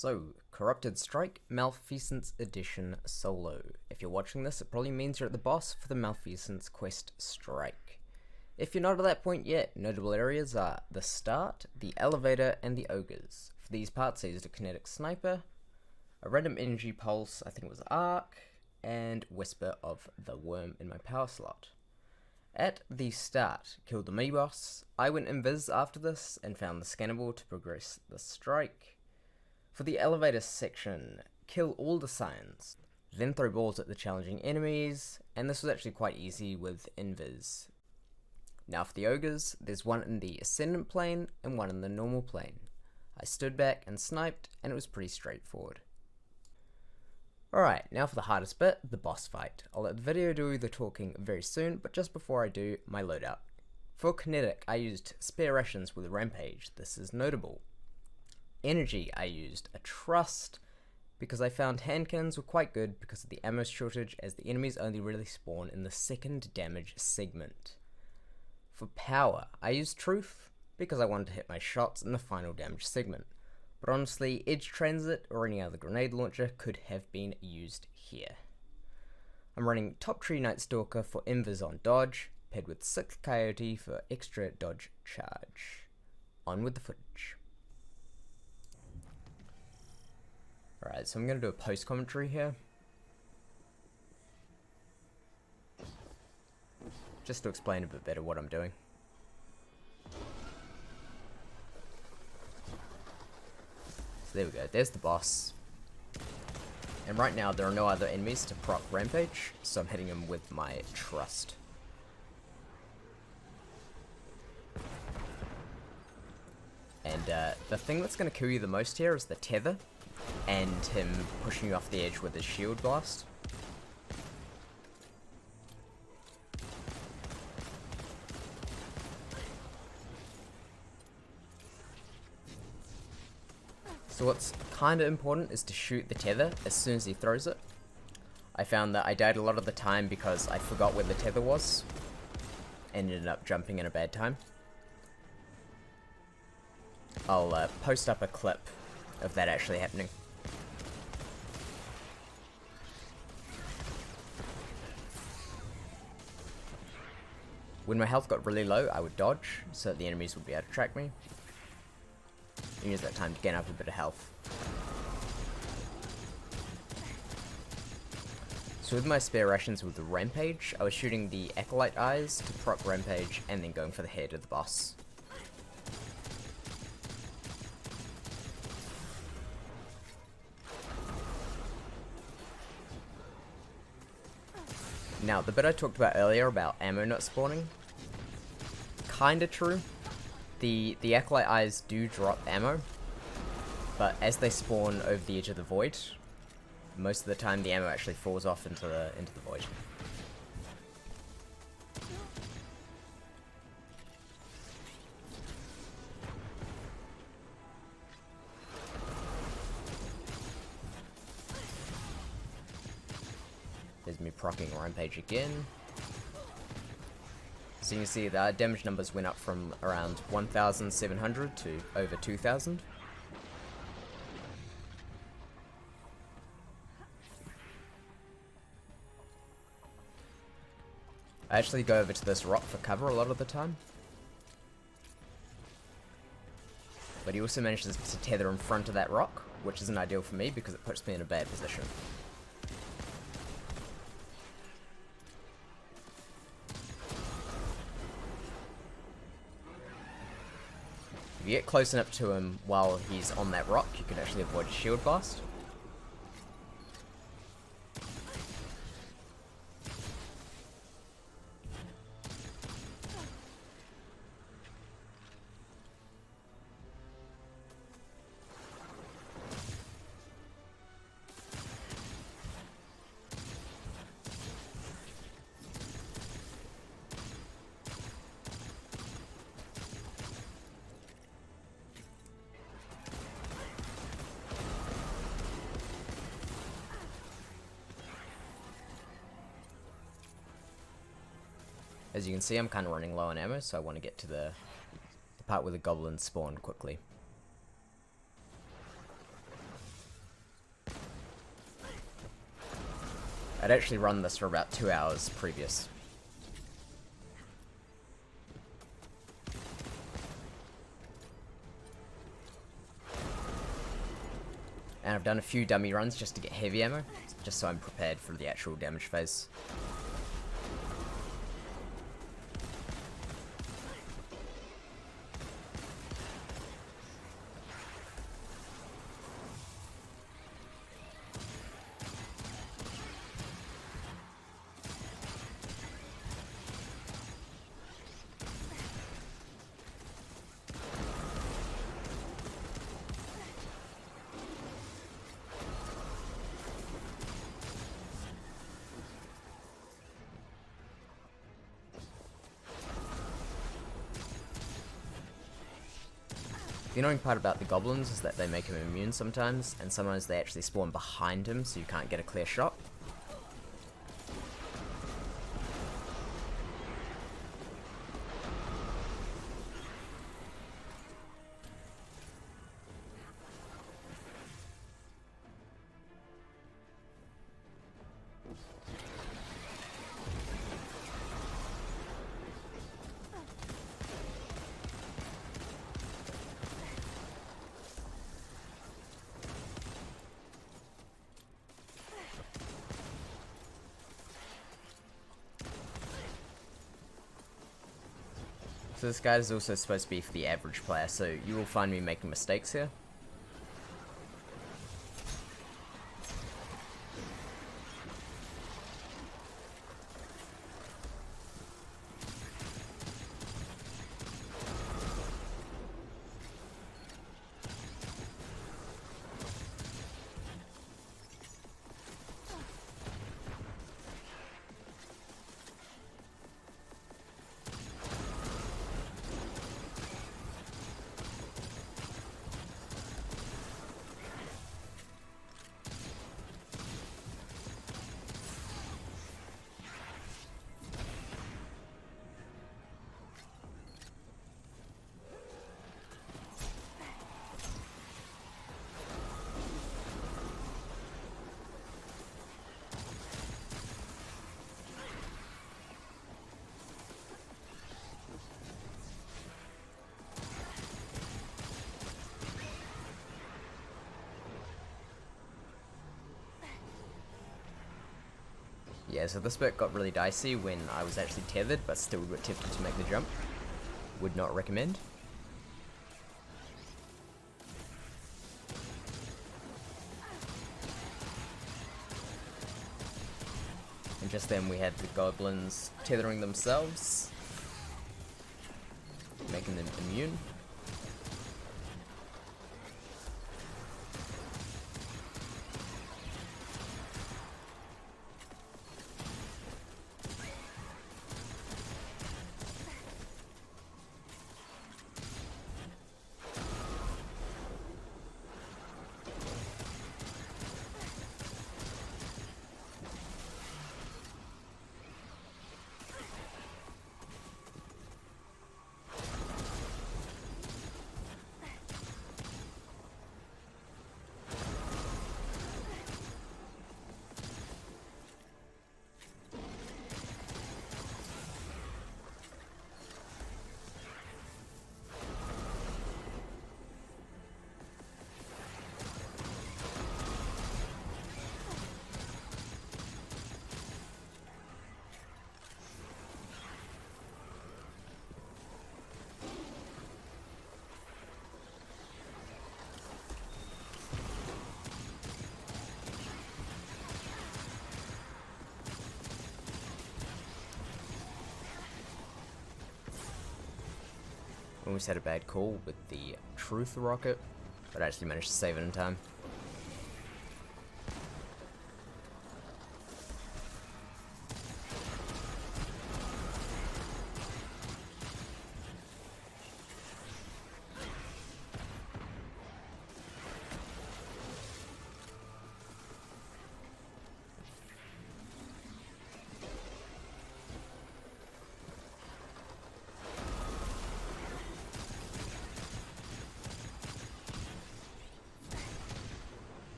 So, Corrupted Strike, Malfeasance Edition Solo. If you're watching this, it probably means you're at the boss for the Malfeasance Quest Strike. If you're not at that point yet, notable areas are the start, the elevator, and the ogres. For these parts I used a kinetic sniper, a random energy pulse, I think it was arc, and whisper of the worm in my power slot. At the start, killed the mini-boss. I went invis after this and found the scannable to progress the strike. For the elevator section, kill all the signs, then throw balls at the challenging enemies, and this was actually quite easy with invis. Now for the ogres, there's one in the ascendant plane and one in the normal plane. I stood back and sniped, and it was pretty straightforward. Alright, now for the hardest bit, the boss fight. I'll let the video do the talking very soon, but just before I do, my loadout. For kinetic, I used spare rations with Rampage. This is notable. Energy, I used a trust, because I found hand cannons were quite good because of the ammo shortage, as the enemies only really spawn in the second damage segment. For power, I used truth, because I wanted to hit my shots in the final damage segment. But honestly, Edge Transit or any other grenade launcher could have been used here. I'm running Top Tree Night Stalker for invis on dodge, paired with 6th Coyote for extra dodge charge. On with the footage. Alright, so I'm going to do a post commentary here. Just to explain a bit better what I'm doing. So there we go, there's the boss. And right now there are no other enemies to proc Rampage, so I'm hitting him with my trust. And the thing that's going to kill you the most here is the tether, and him pushing you off the edge with his shield blast. So what's kind of important is to shoot the tether as soon as he throws it. I found that I died a lot of the time because I forgot where the tether was and ended up jumping in a bad time. I'll post up a clip of that actually happening. When my health got really low, I would dodge so that the enemies would be able to track me. And use that time to gain up a bit of health. So with my spare rations with the Rampage, I was shooting the Acolyte Eyes to proc Rampage and then going for the head of the boss. Now, the bit I talked about earlier about ammo not spawning, kinda true. The Acolyte Eyes do drop ammo, but as they spawn over the edge of the void, most of the time the ammo actually falls off into the void. There's me proccing Rampage again. So you can see the damage numbers went up from around 1,700 to over 2,000. I actually go over to this rock for cover a lot of the time. But he also manages to tether in front of that rock, which isn't ideal for me because it puts me in a bad position. If you get close enough to him while he's on that rock, you can actually avoid a shield blast. As you can see, I'm kind of running low on ammo, so I want to get to the part where the goblins spawn quickly. I'd actually run this for about 2 hours previous. And I've done a few dummy runs just to get heavy ammo, just so I'm prepared for the actual damage phase. The annoying part about the goblins is that they make him immune sometimes, and sometimes they actually spawn behind him so you can't get a clear shot. So this guide is also supposed to be for the average player, so you will find me making mistakes here. Yeah, so this bit got really dicey when I was actually tethered, but still got tempted to make the jump. Would not recommend. And just then we had the goblins tethering themselves, making them immune. Almost had a bad call with the truth rocket, but I actually managed to save it in time.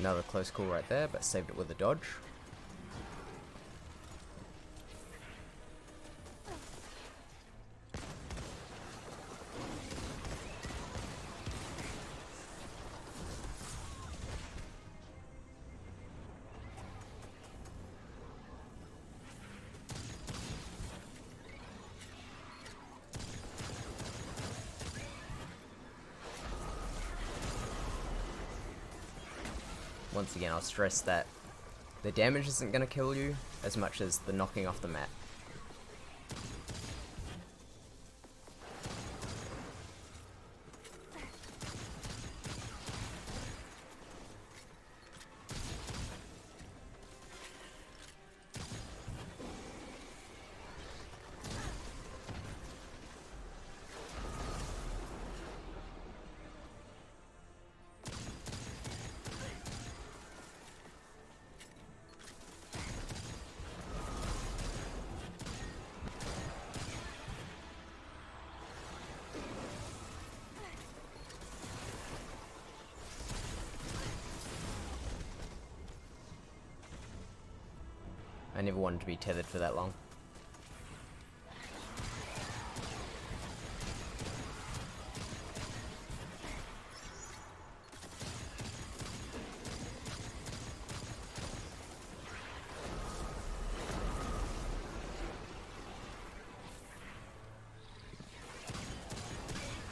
Another close call right there, but saved it with a dodge. Once again, I'll stress that the damage isn't going to kill you as much as the knocking off the mat. I never wanted to be tethered for that long.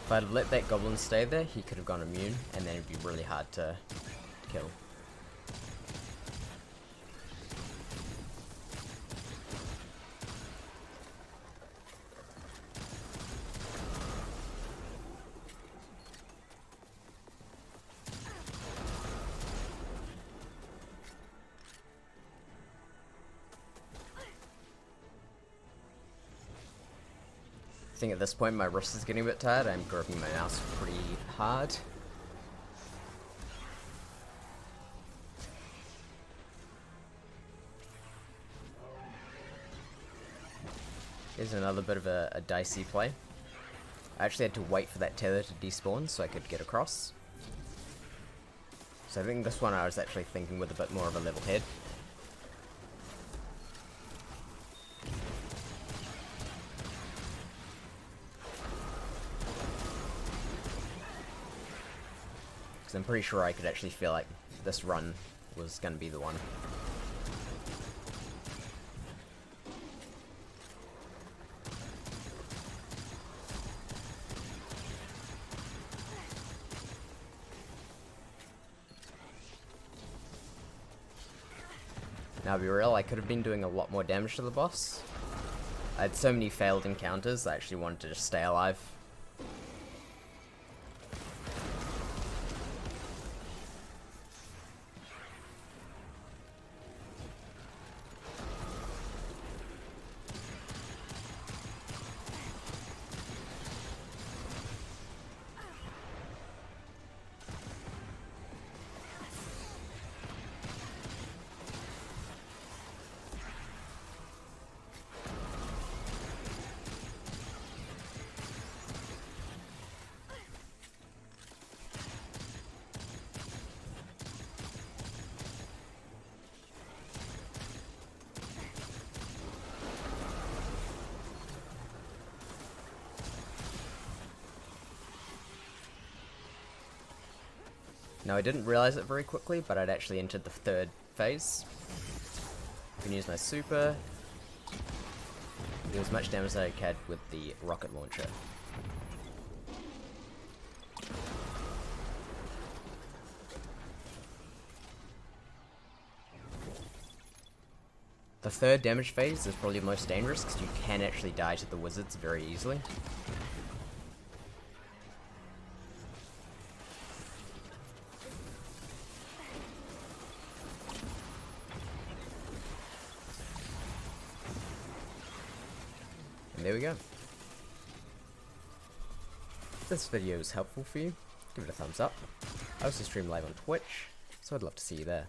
If I'd let that goblin stay there, he could have gone immune, and then it'd be really hard to kill. I think at this point my wrist is getting a bit tired. I'm gripping my mouse pretty hard. Here's another bit of a dicey play. I actually had to wait for that tether to despawn so I could get across. So I think this one I was actually thinking with a bit more of a level head. Because I'm pretty sure I could actually feel like this run was going to be the one. Now, to be real, I could have been doing a lot more damage to the boss. I had so many failed encounters, I actually wanted to just stay alive. Now, I didn't realize it very quickly, but I'd actually entered the third phase. I can use my super. Do as much damage as I can with the rocket launcher. The third damage phase is probably the most dangerous because you can actually die to the wizards very easily. And there we go. If this video is helpful for you, give it a thumbs up. I also stream live on Twitch, so I'd love to see you there.